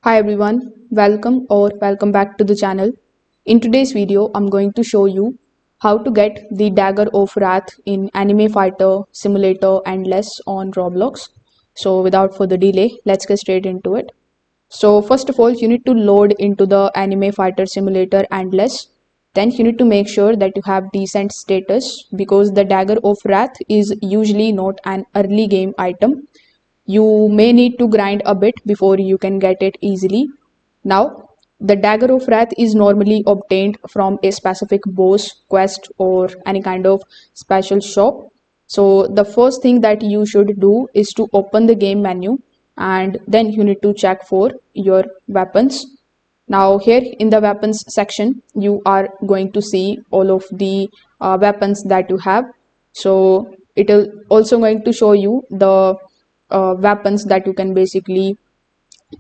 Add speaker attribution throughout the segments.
Speaker 1: Hi everyone, welcome back to the channel. In today's video, I'm going to show you how to get the Dagger of Wrath in Anime Fighter Simulator Endless on Roblox. So without further delay, let's get straight into it. So first of all, you need to load into the Anime Fighter Simulator Endless. Then you need to make sure that you have decent status because the Dagger of Wrath is usually not an early game item. You may need to grind a bit before you can get it easily. Now, the Dagger of Wrath is normally obtained from a specific boss, quest, or any kind of special shop. So, the first thing that you should do is to open the game menu and then you need to check for your weapons. Now, here in the weapons section, you are going to see all of the weapons that you have. So, it is also going to show you the weapons that you can basically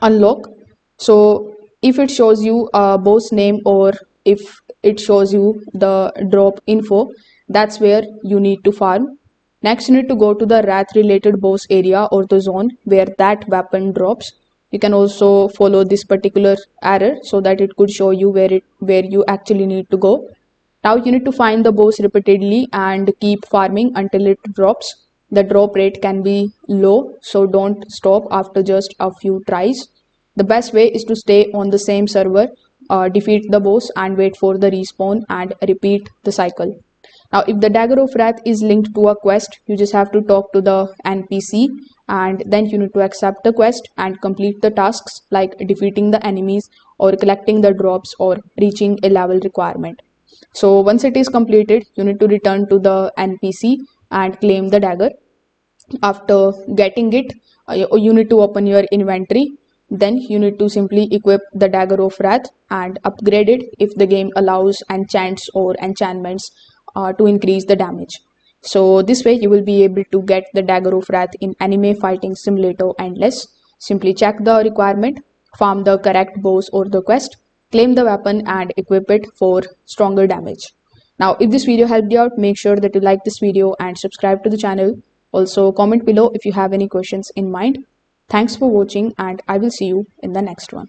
Speaker 1: unlock. So if it shows you a boss name or if it shows you the drop info, that's where you need to farm. Next, you need to go to the wrath related boss area or the zone where that weapon drops. You can also follow this particular arrow so that it could show you where you actually need to go. Now you need to find the boss repeatedly and keep farming until it drops. The drop rate can be low, so don't stop after just a few tries. The best way is to stay on the same server, defeat the boss and wait for the respawn and repeat the cycle. Now, if the Dagger of Wrath is linked to a quest, you just have to talk to the NPC and then you need to accept the quest and complete the tasks like defeating the enemies or collecting the drops or reaching a level requirement. So once it is completed, you need to return to the NPC and claim the dagger. After getting it, you need to open your inventory. Then you need to simply equip the Dagger of Wrath and upgrade it if the game allows enchants or enchantments to increase the damage. So this way you will be able to get the Dagger of Wrath in Anime Fighting Simulator Endless. Simply check the requirement, farm the correct boss or the quest, claim the weapon and equip it for stronger damage. Now, if this video helped you out, make sure that you like this video and subscribe to the channel. Also, comment below if you have any questions in mind. Thanks for watching and I will see you in the next one.